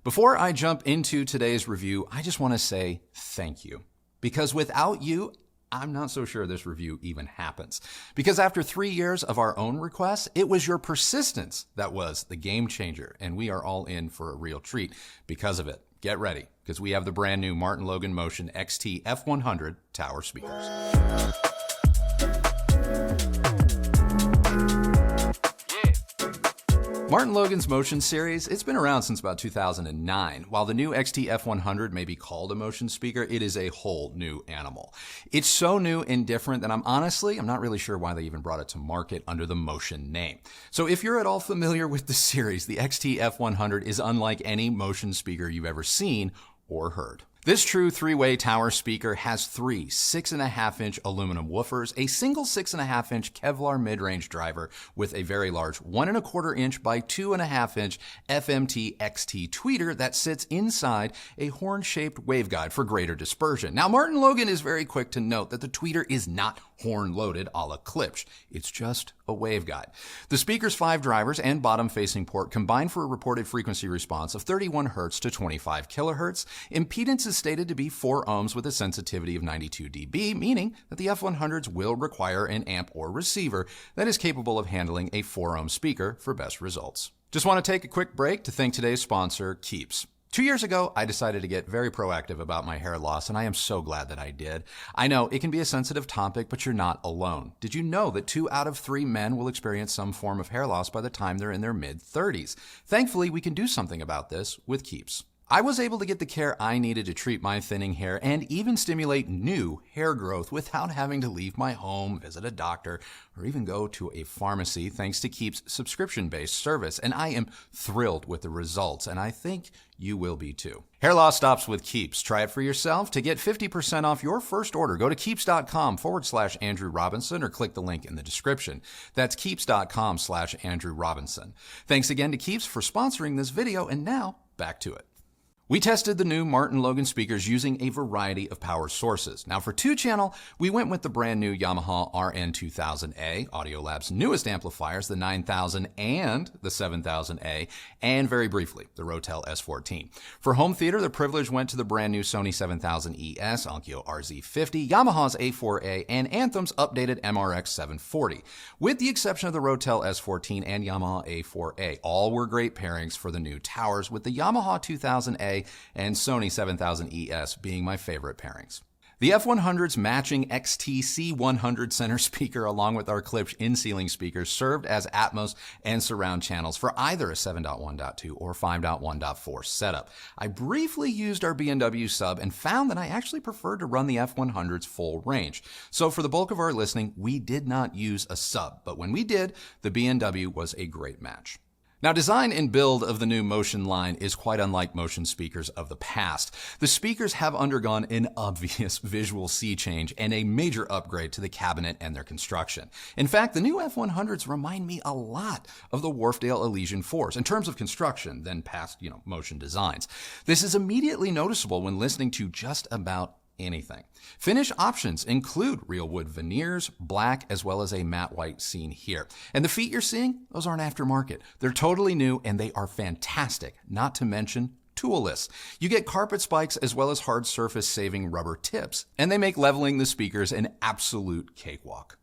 Before I jump into today's review, I just want to say thank you. Because without you, I'm not so sure this review even happens. Because after 3 years of our own requests, it was your persistence that was the game changer, and we are all in for a real treat because of it. Get ready, because we have the brand new Martin Logan Motion XT F100 tower speakers. Martin Logan's Motion series, it's been around since about 2009. While the new XT F100 may be called a motion speaker, it is a whole new animal. It's so new and different that I'm not really sure why they even brought it to market under the Motion name. So if you're at all familiar with the series, the XT F100 is unlike any motion speaker you've ever seen or heard. This true three-way tower speaker has three 6.5-inch aluminum woofers, a single 6.5-inch Kevlar mid-range driver with a very large 1.25-inch by 2.5-inch FMT XT tweeter that sits inside a horn-shaped waveguide for greater dispersion. Now, Martin Logan is very quick to note that the tweeter is not horn-loaded a la KLIPSCH. It's just a waveguide. The speaker's 5 drivers and bottom-facing port combine for a reported frequency response of 31 Hz to 25 kHz. Impedance is stated to be 4 ohms with a sensitivity of 92 dB, meaning that the F100s will require an amp or receiver that is capable of handling a 4 ohm speaker for best results. Just want to take a quick break to thank today's sponsor, KRISTI'S. 2 years ago, I decided to get very proactive about my hair loss, and I am so glad that I did. I know it can be a sensitive topic, but you're not alone. Did you know that 2 out of 3 men will experience some form of hair loss by the time they're in their mid-30s? Thankfully, we can do something about this with KRISTI'S. I was able to get the care I needed to treat my thinning hair and even stimulate new hair growth without having to leave my home, visit a doctor, or even go to a pharmacy thanks to KRISTI'S subscription-based service. And I am thrilled with the results, and I think you will be too. Hair loss stops with KRISTI'S. Try it for yourself. To get 50% off your first order, go to KRISTI'S.com/Andrew Robinson or click the link in the description. That's KRISTI'S.com/Andrew Robinson. Thanks again to KRISTI'S for sponsoring this video, and now back to it. We tested the new Martin Logan speakers using a variety of power sources. Now for 2-channel, we went with the brand new Yamaha RN2000A, Audiolab's newest amplifiers, the 9000 and the 7000A, and very briefly, the Rotel S14. For home theater, the privilege went to the brand new Sony 7000ES, Onkyo RZ50, Yamaha's A4A, and Anthem's updated MRX 740. With the exception of the Rotel S14 and Yamaha A4A, all were great pairings for the new towers, with the Yamaha 2000A and Sony 7000ES being my favorite pairings. The F100's matching XT-C100 center speaker along with our KLIPSCH in-ceiling speakers served as Atmos and surround channels for either a 7.1.2 or 5.1.4 setup. I briefly used our B&W sub and found that I actually preferred to run the F100's full range. So for the bulk of our listening, we did not use a sub, but when we did, the B&W was a great match. Now, design and build of the new Motion line is quite unlike Motion speakers of the past. The speakers have undergone an obvious visual sea change and a major upgrade to the cabinet and their construction. In fact, the new F100s remind me a lot of the Wharfedale Elysian 4s in terms of construction than past, Motion designs. This is immediately noticeable when listening to just about anything. Finish options include real wood veneers, black, as well as a matte white seen here. And the feet you're seeing, those aren't aftermarket. They're totally new and they are fantastic, not to mention toolless. You get carpet spikes as well as hard surface saving rubber tips, and they make leveling the speakers an absolute cakewalk.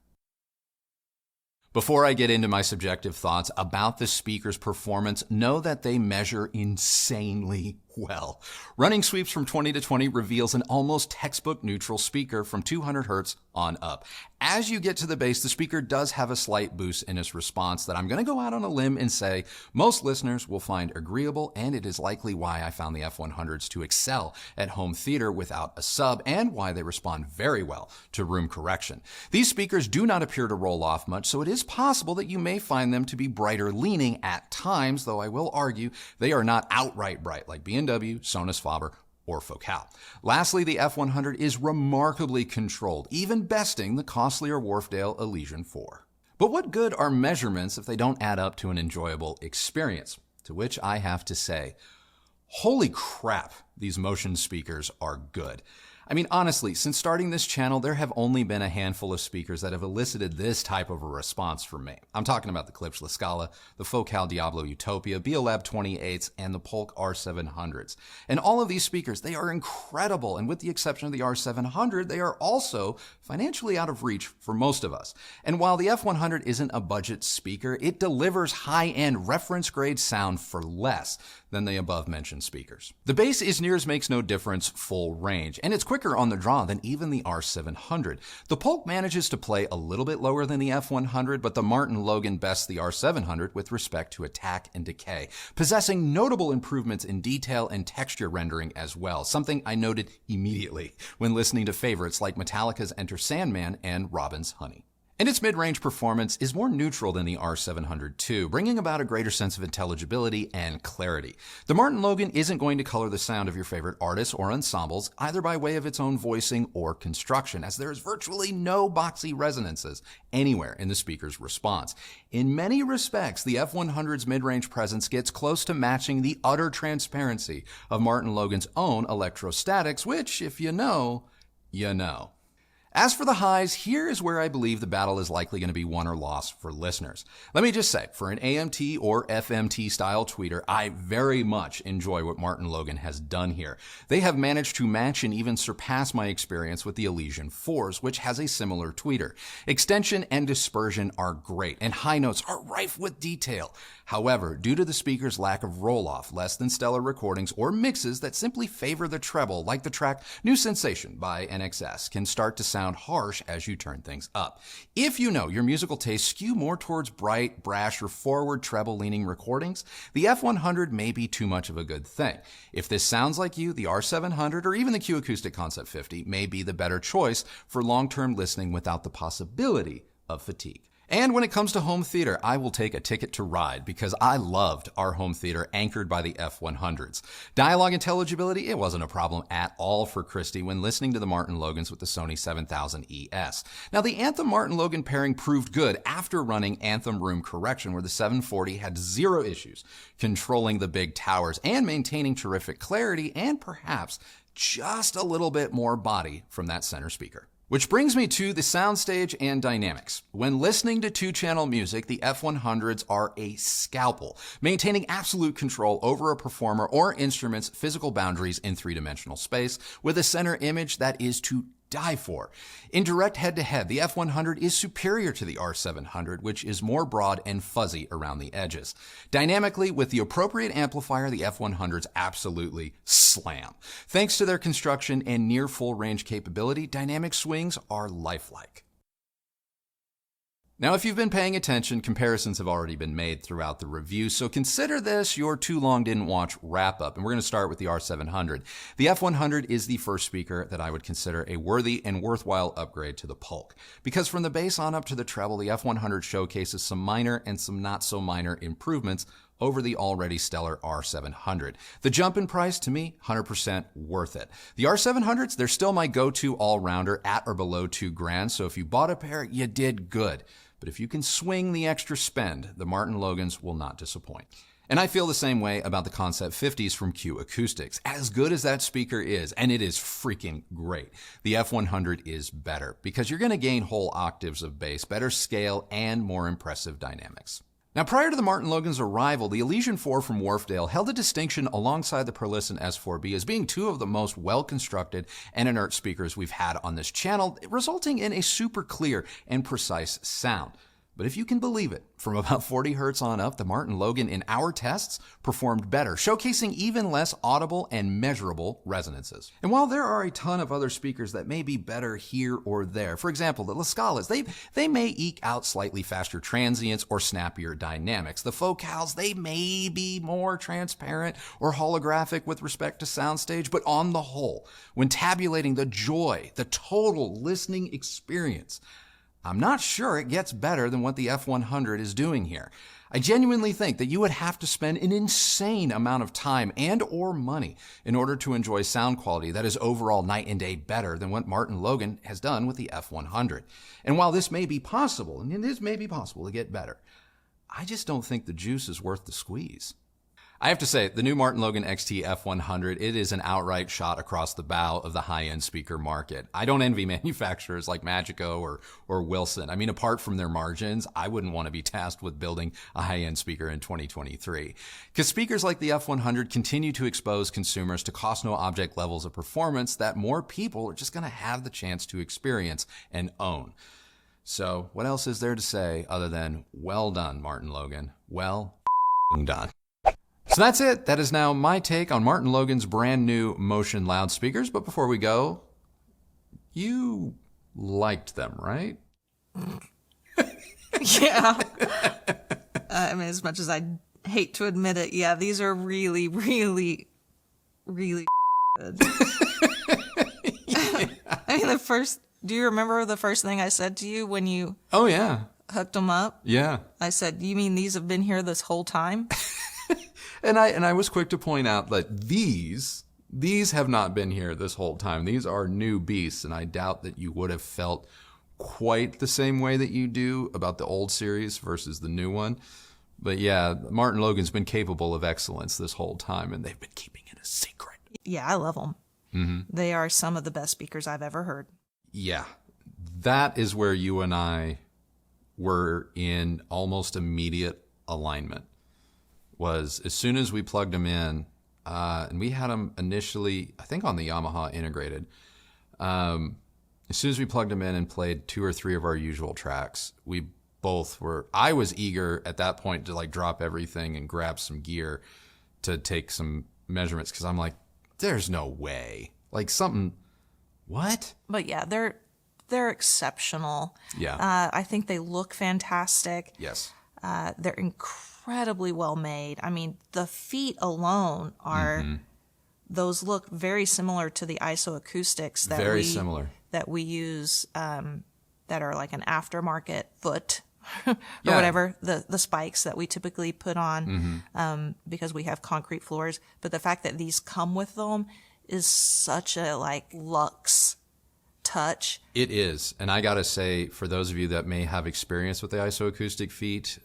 Before I get into my subjective thoughts about the speaker's performance, know that they measure insanely well. Running sweeps from 20 to 20 reveals an almost textbook neutral speaker from 200 Hz on up. As you get to the bass, the speaker does have a slight boost in its response that I'm going to go out on a limb and say most listeners will find agreeable, and it is likely why I found the F100s to excel at home theater without a sub and why they respond very well to room correction. These speakers do not appear to roll off much, so it is possible that you may find them to be brighter leaning at times, though I will argue they are not outright bright like B&W, Sonus Faber, or Focal. Lastly, the F100 is remarkably controlled, even besting the costlier Wharfedale Elysian 4. But what good are measurements if they don't add up to an enjoyable experience? To which I have to say, holy crap, these Motion speakers are good. I mean, honestly, since starting this channel, there have only been a handful of speakers that have elicited this type of a response from me. I'm talking about the KLIPSCH La Scala, the Focal Diablo Utopia, Biolab 28s, and the POLK R700s. And all of these speakers, they are incredible, and with the exception of the R700, they are also financially out of reach for most of us. And while the F100 isn't a budget speaker, it delivers high-end reference-grade sound for less than the above-mentioned speakers. The bass is near as makes no difference full range, and it's quicker on the draw than even the R700. The POLK manages to play a little bit lower than the F100, but the MARTINLOGAN bests the R700 with respect to attack and decay, possessing notable improvements in detail and texture rendering as well, something I noted immediately when listening to favorites like Metallica's Enter Sandman and Robin's Honey. And its mid-range performance is more neutral than the R700 too, bringing about a greater sense of intelligibility and clarity. The MARTINLOGAN isn't going to color the sound of your favorite artists or ensembles, either by way of its own voicing or construction, as there is virtually no boxy resonances anywhere in the speaker's response. In many respects, the F100's mid-range presence gets close to matching the utter transparency of MARTINLOGAN's own electrostatics, which, if you know, you know. As for the highs, here is where I believe the battle is likely going to be won or lost for listeners. Let me just say, for an AMT or FMT style tweeter, I very much enjoy what MARTINLOGAN has done here. They have managed to match and even surpass my experience with the Elysian 4s, which has a similar tweeter. Extension and dispersion are great, and high notes are rife with detail. However, due to the speaker's lack of roll-off, less than stellar recordings or mixes that simply favor the treble, like the track New Sensation by NXS, can start to sound harsh as you turn things up. If you know your musical tastes skew more towards bright, brash, or forward treble-leaning recordings, the F100 may be too much of a good thing. If this sounds like you, the R700 or even the Q Acoustic Concept 50 may be the better choice for long-term listening without the possibility of fatigue. And when it comes to home theater, I will take a ticket to ride because I loved our home theater anchored by the F100s. Dialogue intelligibility, it wasn't a problem at all for Kristi when listening to the MARTINLOGANs with the Sony 7000 ES. Now, the Anthem MARTINLOGAN pairing proved good after running Anthem Room Correction, where the 740 had zero issues controlling the big towers and maintaining terrific clarity and perhaps just a little bit more body from that center speaker. Which brings me to the soundstage and dynamics. When listening to two-channel music, the F100s are a scalpel, maintaining absolute control over a performer or instrument's physical boundaries in three-dimensional space with a center image that is to die for. In direct head-to-head, the F100 is superior to the R700, which is more broad and fuzzy around the edges. Dynamically, with the appropriate amplifier, the F100s absolutely slam. Thanks to their construction and near full range capability, dynamic swings are lifelike. Now, if you've been paying attention, comparisons have already been made throughout the review, so consider this your too long didn't watch wrap-up, and we're going to start with the R700. The F100 is the first speaker that I would consider a worthy and worthwhile upgrade to the POLK, because from the bass on up to the treble, the F100 showcases some minor and some not-so-minor improvements over the already stellar R700. The jump in price, to me, 100% worth it. The R700s, they're still my go-to all-rounder at or below $2,000, so if you bought a pair, you did good. But if you can swing the extra spend, the MARTINLOGANs will not disappoint. And I feel the same way about the Concept 50s from Q Acoustics. As good as that speaker is, and it is freaking great, the F100 is better because you're going to gain whole octaves of bass, better scale, and more impressive dynamics. Now, prior to the MARTINLOGAN's arrival, the Elysian 4 from Wharfedale held a distinction alongside the Perlisson S4B as being two of the most well-constructed and inert speakers we've had on this channel, resulting in a super clear and precise sound. But if you can believe it, from about 40 Hz on up, the MARTINLOGAN in our tests performed better, showcasing even less audible and measurable resonances. And while there are a ton of other speakers that may be better here or there, for example, the La Scalas, they may eke out slightly faster transients or snappier dynamics. The Focals, they may be more transparent or holographic with respect to soundstage, but on the whole, when tabulating the joy, the total listening experience, I'm not sure it gets better than what the F100 is doing here. I genuinely think that you would have to spend an insane amount of time and or money in order to enjoy sound quality that is overall night and day better than what MARTINLOGAN has done with the F100. And while this may be possible, and it may be possible to get better, I just don't think the juice is worth the squeeze. I have to say, the new Martin Logan XT F100, it is an outright shot across the bow of the high-end speaker market. I don't envy manufacturers like Magico or Wilson. I mean, apart from their margins, I wouldn't want to be tasked with building a high-end speaker in 2023. Because speakers like the F100 continue to expose consumers to cost-no-object levels of performance that more people are just going to have the chance to experience and own. So what else is there to say other than, well done, Martin Logan. Well done. So that's it. That is now my take on Martin Logan's brand new Motion loudspeakers. But before we go, you liked them, right? Yeah. I mean, as much as I hate to admit it, yeah, these are really, really, really good. Yeah. I mean, do you remember the first thing I said to you when you Oh, yeah. hooked them up? Yeah. I said, you mean these have been here this whole time? And I was quick to point out that these have not been here this whole time. These are new beasts, and I doubt that you would have felt quite the same way that you do about the old series versus the new one. But yeah, Martin Logan's been capable of excellence this whole time, and they've been keeping it a secret. Yeah, I love them. Mm-hmm. They are some of the best speakers I've ever heard. Yeah, that is where you and I were in almost immediate alignment. Was as soon as we plugged them in, and we had them initially, I think on the Yamaha integrated. As soon as we plugged them in and played 2 or 3 of our usual tracks, we both were, I was eager at that point to like drop everything and grab some gear to take some measurements. Cause I'm like, there's no way, like something, what? But yeah, they're exceptional. Yeah. I think they look fantastic. Yes. They're incredibly well made. I mean, the feet alone are, those look very similar to the ACOUSTICS that we use, that are like an aftermarket foot or whatever, the spikes that we typically put on, because we have concrete floors. But the fact that these come with them is such a like luxe touch. It is. And I got to say, for those of you that may have experience with the isoacoustic feet,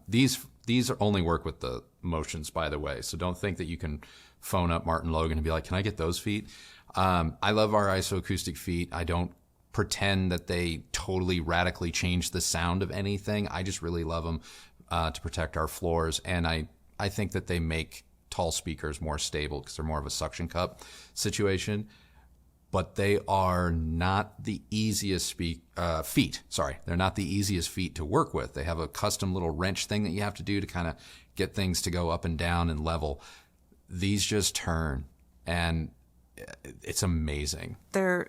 these only work with the Motions, by the way. So don't think that you can phone up Martin Logan and be like, can I get those feet? I love our isoacoustic feet. I don't pretend that they totally radically change the sound of anything. I just really love them to protect our floors. And I think that they make tall speakers more stable because they're more of a suction cup situation. But they are not the easiest feet. Sorry, they're not the easiest feet to work with. They have a custom little wrench thing that you have to do to kind of get things to go up and down and level. These just turn, and it's amazing. They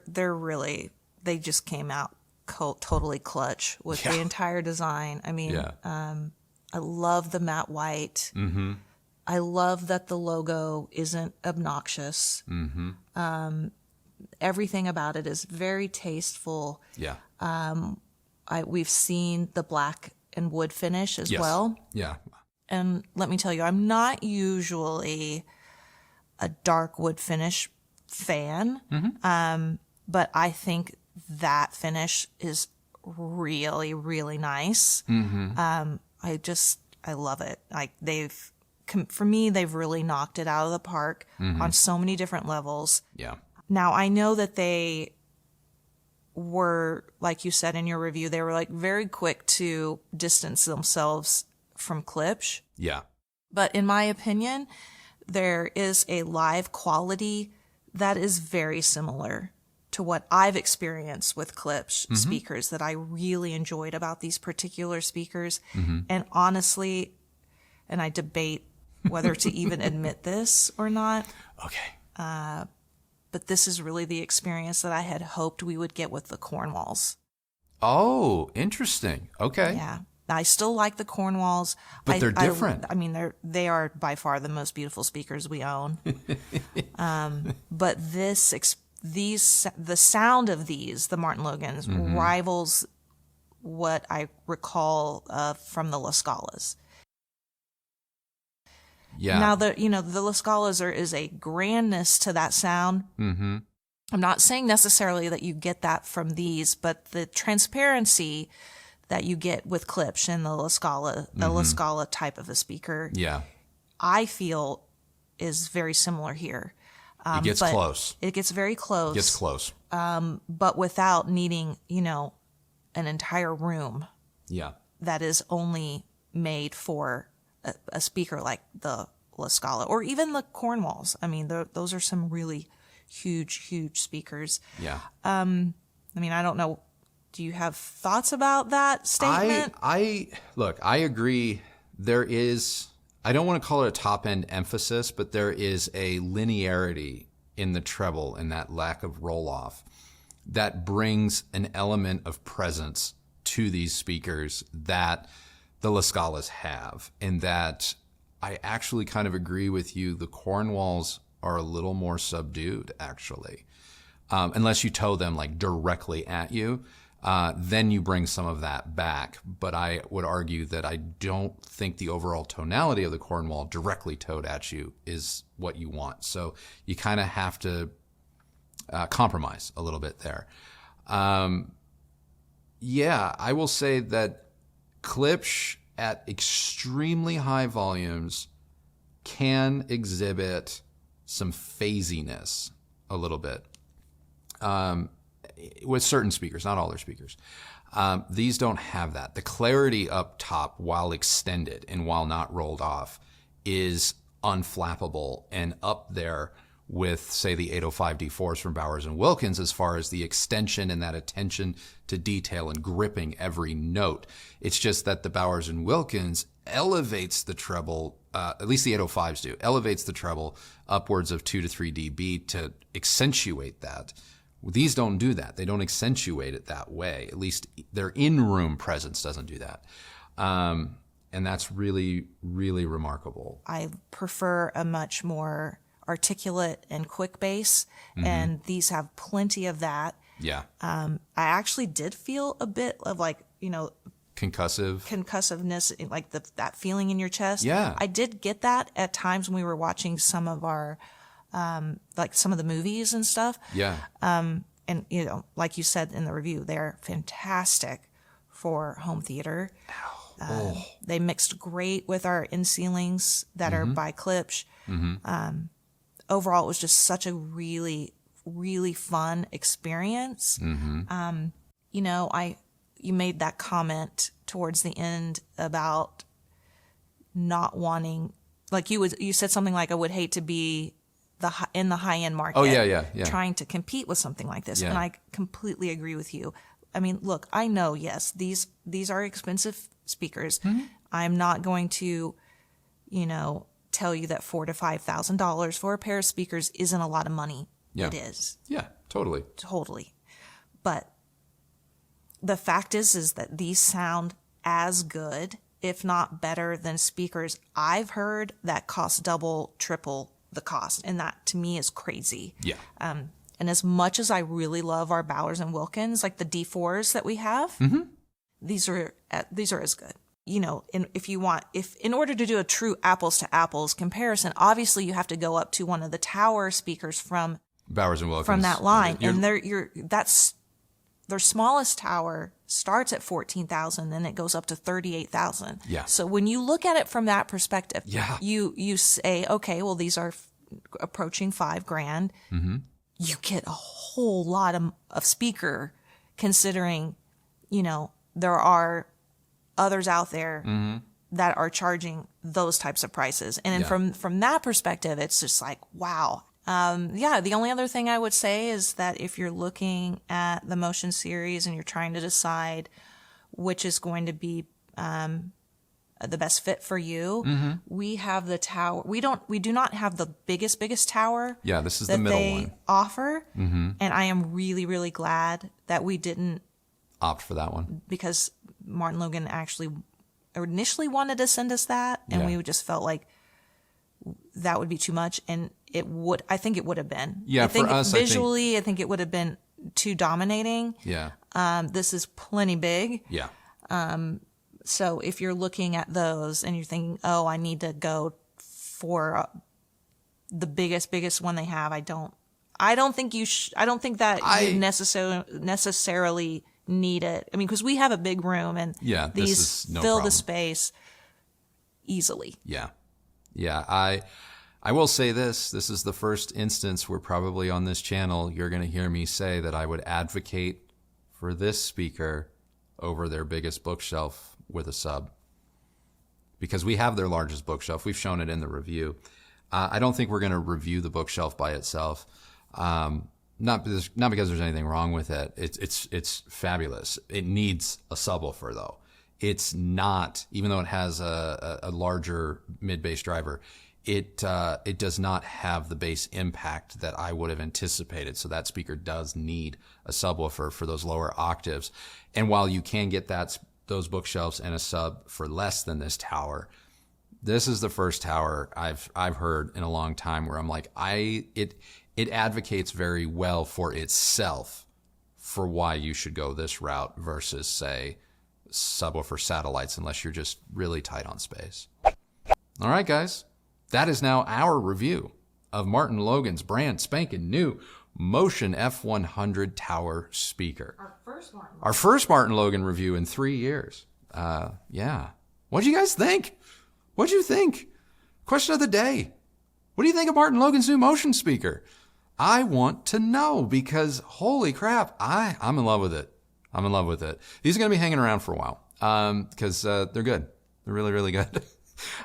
just came out totally clutch with the entire design. I mean, I love the matte white. Mm-hmm. I love that the logo isn't obnoxious. Mm-hmm. Everything about it is very tasteful. Yeah. We've seen the black and wood finish as well. Yeah. And let me tell you, I'm not usually a dark wood finish fan, but I think that finish is really, really nice. Mm-hmm. I love it. Like for me, they've really knocked it out of the park on so many different levels. Yeah. Now, I know that they were, like you said in your review, they were like very quick to distance themselves from KLIPSCH. Yeah. But in my opinion, there is a live quality that is very similar to what I've experienced with KLIPSCH speakers that I really enjoyed about these particular speakers. And honestly, and I debate whether to even admit this or not. Okay. But this is really the experience that I had hoped we would get with the Cornwalls. Oh, interesting. Okay. Yeah. I still like the Cornwalls. But they're different. I mean, they are by far the most beautiful speakers we own. But the sound of these, the Martin Logans, rivals what I recall from the La Scalas. Yeah. Now, the La Scalas is a grandness to that sound. Mm-hmm. I'm not saying necessarily that you get that from these, but the transparency that you get with KLIPSCH and the La Scala type of a speaker, I feel is very similar here. It gets close. It gets very close. It gets close. But without needing, an entire room. Yeah. That is only made for a speaker like the La Scala or even the Cornwalls. I mean, those are some really huge speakers. Yeah. I mean, I don't know. Do you have thoughts about that statement? Look, I agree. There is, I don't want to call it a top end emphasis, but there is a linearity in the treble and that lack of roll off that brings an element of presence to these speakers that the La Scalas have, and that I actually kind of agree with you. The Cornwalls are a little more subdued, actually, unless you tow them like directly at you. Then you bring some of that back. But I would argue that I don't think the overall tonality of the Cornwall directly towed at you is what you want. So you kind of have to compromise a little bit there. Yeah, I will say that KLIPSCH at extremely high volumes can exhibit some phasiness a little bit with certain speakers, not all their speakers. These don't have that. The clarity up top, while extended and while not rolled off, is unflappable and up there with, say, the 805 D4s from Bowers and Wilkins as far as the extension and that attention to detail and gripping every note. It's just that the Bowers and Wilkins elevates the treble, at least the 805s do, elevates the treble upwards of 2 to 3 dB to accentuate that. These don't do that. They don't accentuate it that way. At least their in-room presence doesn't do that. And that's really, really remarkable. I prefer a much more articulate and quick bass, and these have plenty of that. Yeah. I actually did feel a bit of concussiveness, like that feeling in your chest. Yeah. I did get that at times when we were watching some of our, like some of the movies and stuff. Yeah. And, like you said in the review, they're fantastic for home theater. They mixed great with our in-ceilings that are by KLIPSCH. Overall, it was just such a really, really fun experience. You made that comment towards the end about not wanting, like you said something like, I would hate to be in the high-end market. Oh, yeah. Trying to compete with something like this. Yeah. And I completely agree with you. I mean, look, I know, yes, these are expensive speakers. I'm not going to, tell you that $4,000 to $5,000 for a pair of speakers isn't a lot of money. Yeah. It is. Yeah, totally. But the fact is that these sound as good, if not better, than speakers I've heard that cost double, triple the cost. And that to me is crazy. Yeah. And as much as I really love our Bowers and Wilkins, like the D4s that we have, these are as good. In order to do a true apples to apples comparison, obviously you have to go up to one of the tower speakers from Bowers and Wilkins from that line, and their smallest tower starts at 14,000, and it goes up to 38,000. Yeah. So when you look at it from that perspective, yeah. you say, okay, well these are approaching $5,000. You get a whole lot of speaker, considering, there are others out there that are charging those types of prices. And then from that perspective, it's just like, wow. The only other thing I would say is that if you're looking at the Motion series and you're trying to decide which is going to be the best fit for you, we have the tower. We do not have the biggest tower. Yeah, this is the middle they one. Offer. And I am really, really glad that we didn't opt for that one, because Martin Logan actually initially wanted to send us that, and we just felt like that would be too much, and I think it would have been. Yeah, I think for us, visually, I think it would have been too dominating. Yeah. This is plenty big. Yeah. So if you're looking at those and you're thinking, oh, I need to go for the biggest one they have, I don't think you you necessarily need it. I mean, because we have a big room, and these fill the space easily. Yeah. Yeah, I will say this. This is the first instance where probably on this channel you're going to hear me say that I would advocate for this speaker over their biggest bookshelf with a sub. Because we have their largest bookshelf. We've shown it in the review. I don't think we're going to review the bookshelf by itself. Not because there's anything wrong with it. It's fabulous. It needs a subwoofer though. It's not, even though it has a larger mid-bass driver, it does not have the bass impact that I would have anticipated. So that speaker does need a subwoofer for those lower octaves. And while you can get those bookshelves and a sub for less than this tower, this is the first tower I've heard in a long time where I'm like, it advocates very well for itself for why you should go this route versus, say, subwoofer satellites, unless you're just really tight on space. All right, guys, that is now our review of Martin Logan's brand spanking new Motion F100 tower speaker. Our first Martin Logan review in 3 years. Yeah. What'd you guys think? What'd you think? Question of the day. What do you think of Martin Logan's new Motion speaker? I want to know because holy crap, I'm in love with it. I'm in love with it. These are going to be hanging around for a while because they're good. They're really, really good.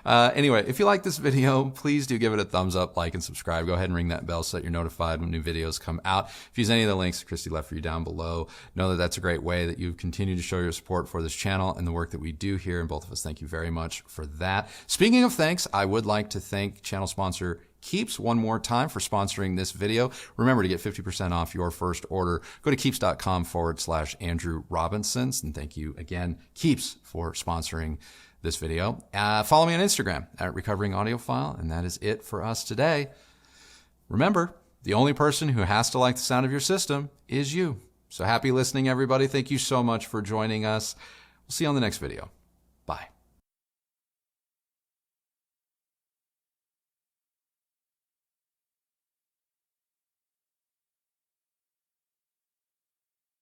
Anyway, if you like this video, please do give it a thumbs up, like, and subscribe. Go ahead and ring that bell so that you're notified when new videos come out. If you use any of the links that Kristi left for you down below, know that that's a great way that you continue to show your support for this channel and the work that we do here. And both of us thank you very much for that. Speaking of thanks, I would like to thank channel sponsor KLIPSCH one more time for sponsoring this video. Remember to get 50% off your first order. Go to KLIPSCH.com/Andrew Robinsons. And thank you again, KLIPSCH, for sponsoring this video. Follow me on Instagram at Recovering Audiophile. And that is it for us today. Remember, the only person who has to like the sound of your system is you. So happy listening, everybody. Thank you so much for joining us. We'll see you on the next video.